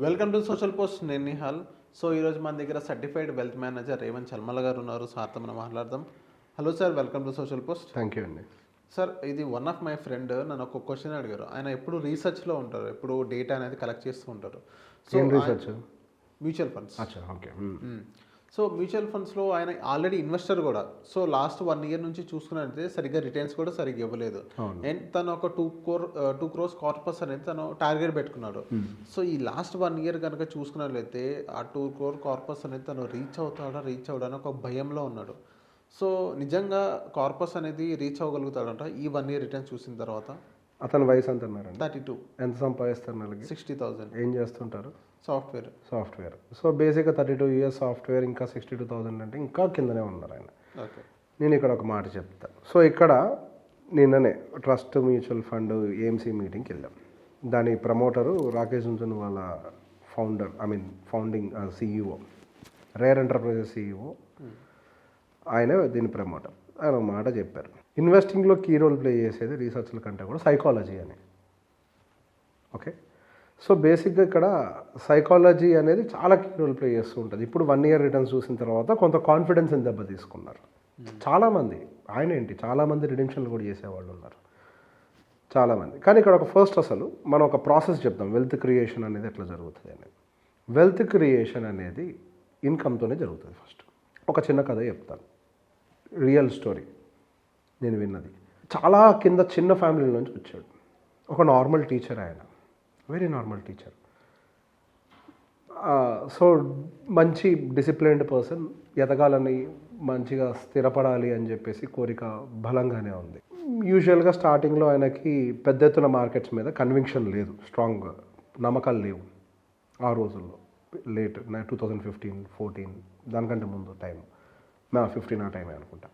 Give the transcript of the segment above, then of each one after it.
Welcome to social post. నేను Nihal. So ఈరోజు మన దగ్గర సర్టిఫైడ్ వెల్త్ మేనేజర్ రేవంత్ చల్మల గారు ఉన్నారు. సార్తో మనం మాట్లాడదాం. Hello sir, welcome to social post. Thank you అండి. సార్, ఇది వన్ ఆఫ్ మై ఫ్రెండ్ నన్ను ఒక క్వశ్చన్ అడిగారు. ఆయన ఎప్పుడు రీసెర్చ్లో ఉంటారు, ఎప్పుడు డేటా అనేది కలెక్ట్ చేస్తూ ఉంటారు. So research mutual funds. Okay. So mutual ఫండ్స్లో ఆయన ఆల్రెడీ ఇన్వెస్టర్ కూడా. సో లాస్ట్ 1 year నుంచి చూసుకున్నట్లయితే సరిగ్గా రిటర్న్స్ కూడా సరిగ్గా ఇవ్వలేదు. అండ్ తను ఒక 2 crores కార్పస్ అనేది తను టార్గెట్ పెట్టుకున్నాడు. సో ఈ లాస్ట్ 1 year కనుక చూసుకున్నట్లయితే ఆ 2 crore కార్పస్ అనేది తను రీచ్ అవుతాడా అని ఒక భయంలో ఉన్నాడు. సో నిజంగా కార్పస్ అనేది రీచ్ అవ్వగలుగుతాడంట ఈ 1 year రిటర్న్స్ చూసిన తర్వాత? అతని వయసు ఎంత అన్నారండి? 32. ఎంత సంపాదిస్తారు నెలకి? 60,000. ఏం చేస్తుంటారు? సాఫ్ట్వేర్. సో బేసిక్గా 32 years సాఫ్ట్వేర్, ఇంకా 62,000 అంటే ఇంకా కిందనే ఉన్నారు ఆయన. ఓకే. నేను ఇక్కడ ఒక మాట చెప్తాను. సో ఇక్కడ నిన్ననే ట్రస్ట్ మ్యూచువల్ ఫండ్ ఏఎంసీ మీటింగ్కి వెళ్ళాం. దాని ప్రమోటరు రాకేష్ జున్జున్ వాళ్ళ founding CEO, rare enterprises CEO, ఆయనే దీని ప్రమోటర్. ఆయన ఒక మాట చెప్పారు, ఇన్వెస్టింగ్లో కీ రోల్ ప్లే చేసేది రీసెర్చ్ల కంటే కూడా సైకాలజీ అని. ఓకే. సో బేసిక్గా ఇక్కడ సైకాలజీ అనేది చాలా కీ రోల్ ప్లే చేస్తూ ఉంటుంది. ఇప్పుడు 1 year రిటర్న్స్ చూసిన తర్వాత కొంత కాన్ఫిడెన్స్ దెబ్బ తీసుకున్నారు చాలామంది. ఆయన ఏంటి, చాలామంది రిడెంషన్లు కూడా చేసేవాళ్ళు ఉన్నారు చాలామంది. కానీ ఇక్కడ ఒక ఫస్ట్ అసలు మనం ఒక ప్రాసెస్ చెప్తాం, వెల్త్ క్రియేషన్ అనేది ఎట్లా జరుగుతుంది అనేది. వెల్త్ క్రియేషన్ అనేది ఇన్కమ్తోనే జరుగుతుంది. ఫస్ట్ ఒక చిన్న కథ చెప్తాను, రియల్ స్టోరీ నేను విన్నది. చాలా కింద చిన్న ఫ్యామిలీ నుంచి వచ్చాడు. ఒక నార్మల్ టీచర్ ఆయన, వెరీ నార్మల్ టీచర్. సో మంచి డిసిప్లైన్డ్ పర్సన్, ఎదగాలని, మంచిగా స్థిరపడాలి అని చెప్పేసి కోరిక బలంగానే ఉంది. యూజువల్గా స్టార్టింగ్లో ఆయనకి పెద్ద ఎత్తున మార్కెట్స్ మీద కన్విక్షన్ లేదు, స్ట్రాంగ్ నమ్మకాలు లేవు ఆ రోజుల్లో. లేట్ 2015-14 దానికంటే ముందు టైం, 15 ఆ టైం అనుకుంటా.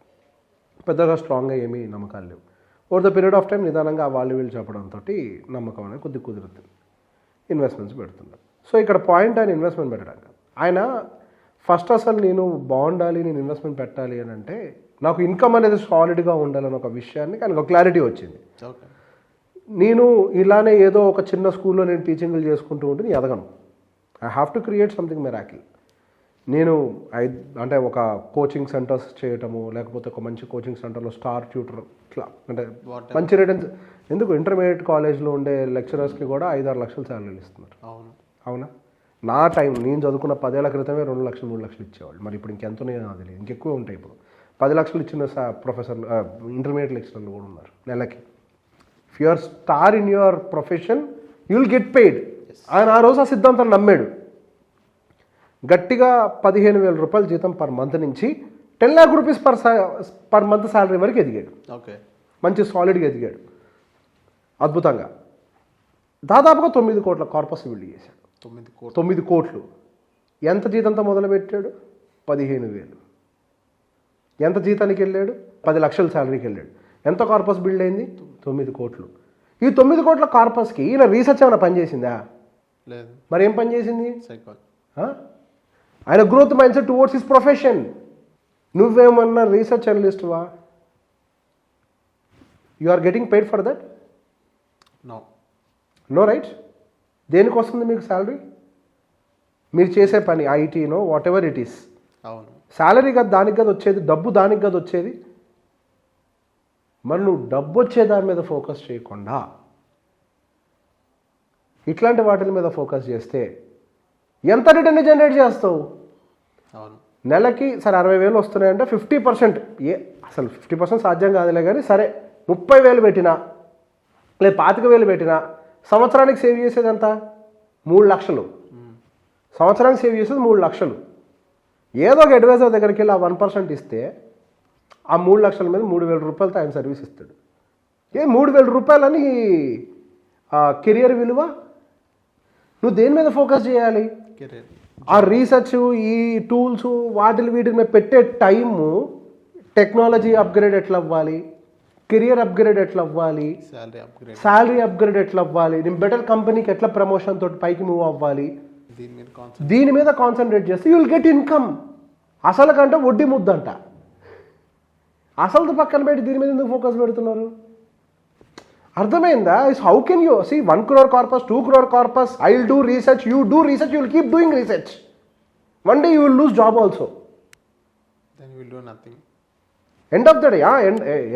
పెద్దగా స్ట్రాంగ్గా ఏమీ నమ్మకాలు లేవు. Over the period of time నిదానంగా వాళ్ళు వీళ్ళు చెప్పడంతో నమ్మకం అనేది కొద్ది కుదురుతుంది. ఇన్వెస్ట్మెంట్స్ పెడుతున్నారు. సో ఇక్కడ పాయింట్ ఆయన ఇన్వెస్ట్మెంట్ పెట్టడం కాదు. ఆయన ఫస్ట్ అసలు నేను బాగుండాలి, నేను ఇన్వెస్ట్మెంట్ పెట్టాలి అని అంటే నాకు ఇన్కమ్ అనేది సాలిడ్గా ఉండాలని ఒక విషయాన్ని ఆయనకు క్లారిటీ వచ్చింది. నేను ఇలానే ఏదో ఒక చిన్న స్కూల్లో నేను టీచింగ్లు చేసుకుంటూ ఉంటే నేను ఎదగను. I have to create something miracle. నేను అంటే ఒక కోచింగ్ సెంటర్స్ చేయటము, లేకపోతే ఒక మంచి కోచింగ్ సెంటర్లో స్టార్ ట్యూటర్, ఇట్లా అంటే మంచి రిటర్న్స్. ఎందుకు ఇంటర్మీడియట్ కాలేజ్లో ఉండే లెక్చరర్స్కి కూడా 5-6 లక్షలు శాలరీలు ఇస్తున్నారు. అవునా? నా టైం నేను చదువుకున్న 10 ఏళ్ల క్రితమే 2 లక్షలు 3 లక్షలు ఇచ్చేవాళ్ళు. మరి ఇప్పుడు ఇంకెంతనే నాకు తెలియదు, ఇంకెక్కువ ఉంటాయి. ఇప్పుడు 10 లక్షలు ఇచ్చిన ప్రొఫెసర్లు, ఇంటర్మీడియట్ లెక్చరర్లు కూడా ఉన్నారు నెలకి. If you are star in your profession you will get paid. ఆయన ఆ రోజు ఆ సిద్ధాంతాన్ని నమ్మాడు. గట్టిగా 15,000 రూపాయల జీతం పర్ మంత్ నుంచి 10 lakh rupees per month salary వరకు ఎదిగాడు. ఓకే. మంచి సాలిడ్గా ఎదిగాడు అద్భుతంగా. దాదాపుగా 9 కోట్ల కార్పస్ బిల్డ్ చేశాడు. 9 కోట్లు. ఎంత జీతంతో మొదలుపెట్టాడు? 15,000. ఎంత జీతానికి వెళ్ళాడు? 10 లక్షల శాలరీకి వెళ్ళాడు. ఎంత కార్పస్ బిల్డ్ అయింది? 9 కోట్లు. ఈ 9 కోట్ల కార్పస్కి ఈయన రీసెర్చ్ ఏమైనా పనిచేసిందా? లేదు. మరి ఏం పని చేసింది? సైకాలజీ. ఆయన growth mindset towards his profession. నువ్వేమన్నా రీసెర్చ్ అనలిస్ట్వా? You are getting paid for that? No right. దేనికి వస్తుంది మీకు శాలరీ? మీరు చేసే పని, ఐటీనో వాట్ ఎవర్ ఇట్ ఈస్. అవును. శాలరీ కదా దానికి కదా వచ్చేది, డబ్బు దానికి కదా వచ్చేది. మరి నువ్వు డబ్బు వచ్చే దాని మీద ఫోకస్ చేయకుండా ఇట్లాంటి వాటి మీద ఫోకస్ చేస్తే ఎంత రిటర్న్ జనరేట్ చేస్తావు? అవును. నెలకి సరే 60,000 వస్తున్నాయంటే 50%, అసలు 50% సాధ్యం కాదులే, కానీ సరే 30,000 పెట్టినా లేదా 25,000 పెట్టినా సంవత్సరానికి సేవ్ చేసేది ఎంత? 3 లక్షలు. సంవత్సరానికి సేవ్ చేసేది 3 లక్షలు. ఏదో ఒక అడ్వైజర్ దగ్గరికి వెళ్ళి ఆ 1% ఇస్తే ఆ 3 లక్షల మీద 3,000 రూపాయలతో ఆయన సర్వీస్ ఇస్తాడు. 3,000 రూపాయలని కెరియర్ విలువ. నువ్వు దేని మీద ఫోకస్ చేయాలి? ఆ రీసెర్చ్, ఈ టూల్స్, వీటి మీద పెట్టే టైము, టెక్నాలజీ అప్గ్రేడ్ ఎట్లా అవ్వాలి, కెరియర్ అప్గ్రేడ్ ఎట్లా అవ్వాలి, శాలరీ అప్గ్రేడ్ ఎట్లా అవ్వాలి, నేను బెటర్ కంపెనీకి ఎట్లా ప్రమోషన్ తోటి పైకి మూవ్ అవ్వాలి, దీని మీద కాన్సన్ట్రేట్ చేస్తే యూ విల్ గెట్ ఇన్కమ్. అసలు కంటే వడ్డీ ముద్దంట. అసలు పక్కన పెట్టి దీని మీద ఎందుకు ఫోకస్ పెడుతున్నారు? అర్థమైందా? Is how can you see 1 crore corpus, 2 crore corpus, I will do research, you do research, you will keep doing research. One day you will lose job also. Then will do nothing. End of the day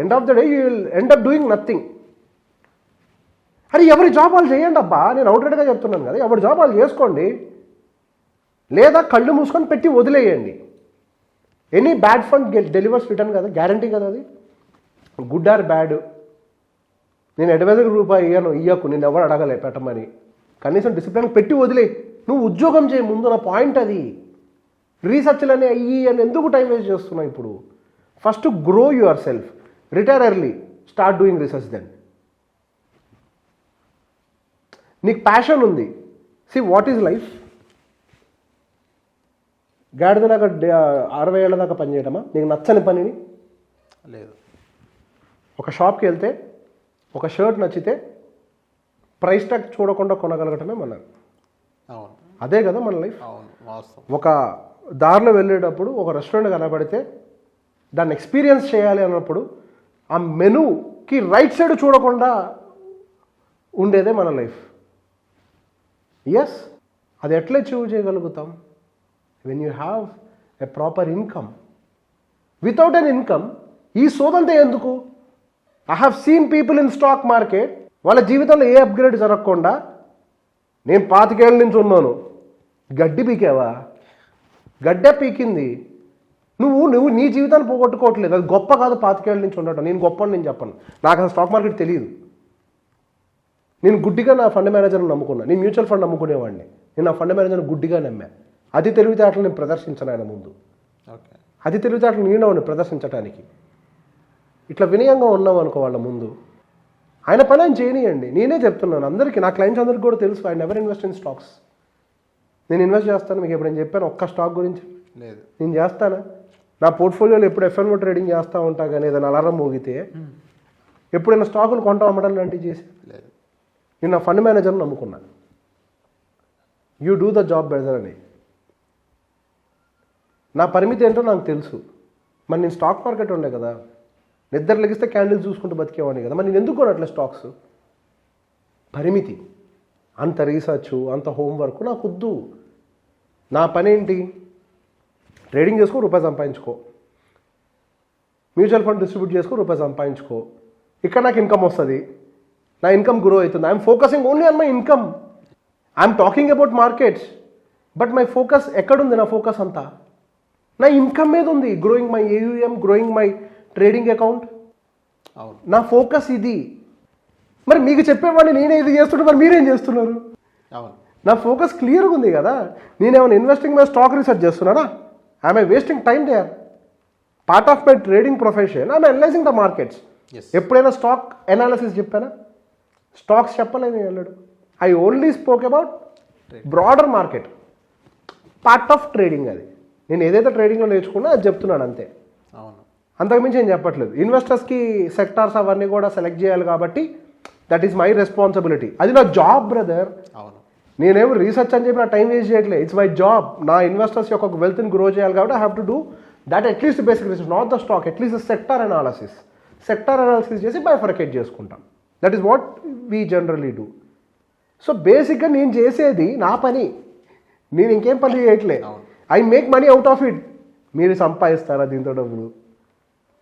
end of the day you will end up doing nothing. అరే ఎవరి job వాళ్ళు చేయండి అబ్బా, నేను అవుట్రేట్గా చెప్తున్నాను కదా, ఎవరి job వాళ్ళు చేసుకోండి. లేదా కళ్ళు మూసుకొని పెట్టి వదిలేయండి. Any bad fund delivers return కదా, గ్యారంటీ కదా అది. గుడ్ ఆర్ బ్యాడ్, నేను అడ్వైజర్ రూపాయి ఇయ్యకు, నేను ఎవరు అడగలే పెట్టమని. కనీసం డిసిప్లిన్ పెట్టి వదిలే, నువ్వు ఉద్యోగం చేయి ముందు. నా పాయింట్ అది. రీసెర్చ్లని అయ్యి అని ఎందుకు టైం వేస్ట్ చేస్తున్నావు ఇప్పుడు? First grow yourself, retire early, start doing research. Then నీకు ప్యాషన్ ఉంది. See what is life? గాడిద దాకా 60 ఏళ్ళ దాకా పని చేయడమా నీకు నచ్చని పనిని? లేదు. ఒక షాప్కి వెళ్తే ఒక షర్ట్ నచ్చితే ప్రైస్ ట్యాగ్ చూడకుండా కొనగలగటమే మన. అవును, అదే కదా మన లైఫ్. అవును, వాస్తవం. ఒక దారిలో వెళ్ళేటప్పుడు ఒక రెస్టారెంట్ కనబడితే దాన్ని ఎక్స్పీరియన్స్ చేయాలి అన్నప్పుడు ఆ మెనూకి రైట్ సైడ్ చూడకుండా ఉండేదే మన లైఫ్. ఎస్, అది ఎట్లా అచీవ్ చేయగలుగుతాం? When you have a proper income. Without an income ఈ సోదంతా ఎందుకు? I have seen people in stock market, వాళ్ళ జీవితంలో ఏ అప్గ్రేడ్ జరగకుండా, నేను 25 ఏళ్ళ నుంచి ఉన్నాను. గడ్డి పీకావా? గడ్డే పీకింది. నువ్వు నీ జీవితాన్ని పోగొట్టుకోవట్లేదు. అది గొప్ప కాదు 25 ఏళ్ళ నుంచి ఉండటం. నేను గొప్ప అని నేను చెప్పను. నాకు అసలు స్టాక్ మార్కెట్ తెలియదు. నేను గుడ్డిగా నా ఫండ్ మేనేజర్ని నమ్ముకున్నా. నేను మ్యూచువల్ ఫండ్ నమ్ముకునేవాడిని. నేను నా ఫండ్ మేనేజర్ని గుడ్డిగా నమ్మా. అది తెలివితేటలు నేను ప్రదర్శించను ఆయన ముందు. ఓకే, అది తెలివితేటలు నేను ప్రదర్శించడానికి. ఇట్లా వినయంగా ఉన్నాం అనుకో వాళ్ళ ముందు, ఆయన పని ఆయన చేయనియండి. నేనే చెప్తున్నాను అందరికీ, నా క్లయింట్స్ అందరికీ కూడా తెలుసు. I never invest in stocks. నేను ఇన్వెస్ట్ చేస్తాను. మీకు ఎప్పుడైనా చెప్పాను ఒక్క స్టాక్ గురించి? లేదు. నేను చేస్తానా? నా పోర్ట్ఫోలియోలో ఎప్పుడు ఎఫ్ఎన్ఓ ట్రేడింగ్ చేస్తూ ఉంటా, కానీ ఏదైనా అలారం మోగితే ఎప్పుడైనా స్టాకులు కొంటాం అమ్మడం లాంటివి చేసి లేదు. నేను నా ఫండ్ మేనేజర్ని నమ్ముకున్నాను. You do the job better అని. నా పరిమితి ఏంటో నాకు తెలుసు. మరి నేను స్టాక్ మార్కెట్ ఉండే కదా, నిద్ర లెగిస్తే క్యాండిల్స్ చూసుకుంటూ బతికేవాడిని కదా, మరి నేను ఎందుకు కొనట్లే స్టాక్స్? పరిమితి. అంత రీసెర్చ్, అంత హోంవర్క్ నాకు వద్దు. నా పని ఏంటి? ట్రేడింగ్ చేసుకో, రూపాయి సంపాదించుకో. మ్యూచువల్ ఫండ్ డిస్ట్రిబ్యూట్ చేసుకో, రూపాయి సంపాదించుకో. ఇక్కడ నాకు ఇన్కమ్ వస్తుంది, నా ఇన్కమ్ గ్రో అవుతుంది. I'm focusing only on my income. I'm talking about markets, but my focus ఎక్కడుంది? నా ఫోకస్ అంతా నా ఇన్కమ్ మీద ఉంది. Growing my AUM, growing my trading account. అవును, నా ఫోకస్ ఇది. మరి మీకు చెప్పేవాడిని నేనే ఇది చేస్తుంటే మరి మీరేం చేస్తున్నారు? అవును, నా ఫోకస్ క్లియర్గా ఉంది కదా. నేనేమైనా ఇన్వెస్టింగ్ మీద స్టాక్ రీసెర్చ్ చేస్తున్నానా? I'm I wasting time there? Part of my trading profession I'm analysing the markets. ఎప్పుడైనా స్టాక్ అనాలిసిస్ చెప్పానా? స్టాక్స్ చెప్పలేదు నేను వెళ్ళడు. I only spoke about broader market, part of trading. అది నేను ఏదైతే ట్రేడింగ్లో నేర్చుకున్నా అది చెప్తున్నాను అంతే. అవును, అంతకుమించి ఏం చెప్పట్లేదు. ఇన్వెస్టర్స్కి సెక్టార్స్ అవన్నీ కూడా సెలెక్ట్ చేయాలి కాబట్టి దట్ ఈస్ మై రెస్పాన్సిబిలిటీ. అది నా జాబ్ బ్రదర్. అవును, నేనేమో రీసెర్చ్ అని చెప్పి నా టైం వేస్ట్ చేయట్లేదు. It's my job. నా ఇన్వెస్టర్స్ యొక్క ఒక వెల్త్ని గ్రో చేయాలి కాబట్టి I have to do that. At least basic research, not the stock, at least sector analysis. Sector analysis చేసి బైఫర్కేట్ చేసుకుంటాం. That is what we generally do. So బేసిక్గా నేను చేసేది నా పని. నేను ఇంకేం పని చేయట్లే. I make money out of it. మీరు సంపాదిస్తారా దీంతో డబ్బులు?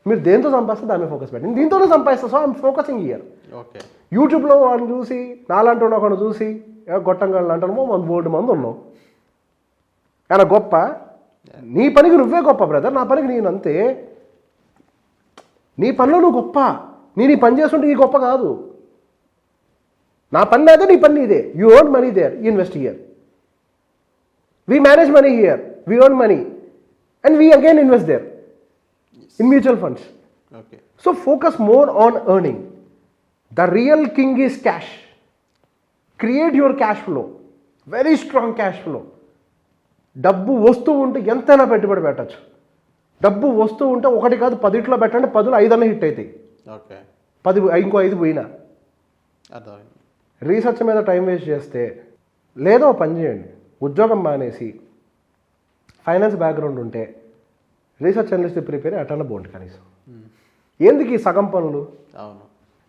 మీరు దేంతో సంపాదిస్తే దాని మీద ఫోకస్ పెట్టండి. దీంతోనే సంపాదిస్తా. So I'm focusing here. Okay. యూట్యూబ్లో వాళ్ళని చూసి, నాలంటూ ఒకటి చూసి గొట్టంగాళ్ళు అంటాము, మన బోర్డు మంది ఉన్నాం. ఆయన గొప్ప. నీ పనికి నువ్వే గొప్ప బ్రదర్, నా పనికి నేను అంతే. నీ పనిలో నువ్వు గొప్ప. నేను ఈ పని చేస్తుంటే ఈ గొప్ప కాదు. నా పని అదే, నీ పని ఇదే. You earn money there, invest here. We manage money here, we earn money and we again invest there in mutual funds. Okay. So focus more on earning. The real king is cash. Create your cash flow. Very strong cash flow. డబ్బు వస్తూ ఉంటే ఎంతైనా పెట్టుబడి పెట్టచ్చు. డబ్బు వస్తూ ఉంటే ఒకటి కాదు 10 పెట్టండి, 10లో 5 అన్న హిట్ అవుతాయి. ఓకే. 10 ఇంకో 5 పోయినా. అర్థమైంది. రీసెర్చ్ మీద టైం వేస్ట్ చేస్తే లేదో పని చేయండి. ఉద్యోగం మానేసి ఫైనాన్స్ బ్యాక్గ్రౌండ్ ఉంటే రీసెర్చ్ అనలిస్ట్ ప్రిపేర్ అటన్న బోండి కనీసం. ఎందుకు ఈ సగం పనులు? అవును.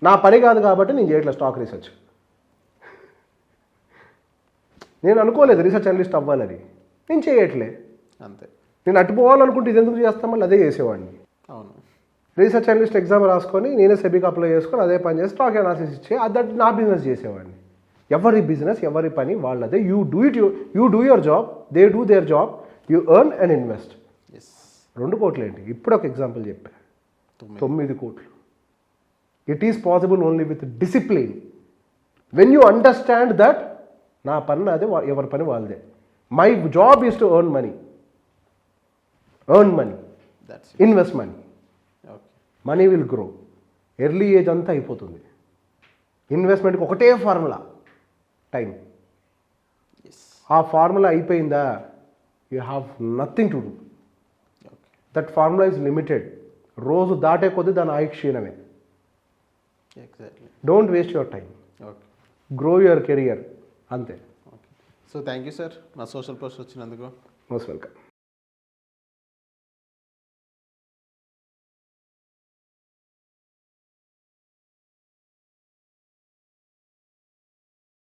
నా పని కాదు కాబట్టి నేను చేయట్లేదు స్టాక్ రీసెర్చ్. నేను అనుకోలేదు రీసెర్చ్ అనలిస్ట్ అవ్వాలని, నేను చేయట్లే. అంతే. నేను అటు పోవాలనుకుంటే ఇది ఎందుకు చేస్తాం, మళ్ళీ అదే చేసేవాడిని. అవును. రీసెర్చ్ అనలిస్ట్ ఎగ్జామ్ రాసుకొని నేనే సెబీకి అప్లై చేసుకొని అదే పని చేసి స్టాక్ అనాలిసిస్ ఇచ్చే అది నా బిజినెస్ చేసేవాడిని. ఎవరి బిజినెస్ ఎవరి పని వాళ్ళదే. You do your job, they do their job, you earn and invest. 2 కోట్లు ఏంటి, ఇప్పుడు ఒక ఎగ్జాంపుల్ చెప్పా, 9 కోట్లు. It is possible only with discipline. When you understand that నా పని అదే, ఎవరి పని వాళ్ళదే. My job is to earn money, invest money. Money will grow. Early age అంతా అయిపోతుంది. ఇన్వెస్ట్మెంట్కి ఒకటే ఫార్ములా, టైం. ఆ ఫార్ములా అయిపోయిందా, you have nothing to do. That formula is limited. రోజు దాటే కొద్దీ దాని ఆయుష్ క్షీణమే. Don't waste your time, grow your career, అంతే. సో థ్యాంక్ యూ సార్, మా సోషల్ పోస్ట్ వచ్చినందుకు. Most welcome.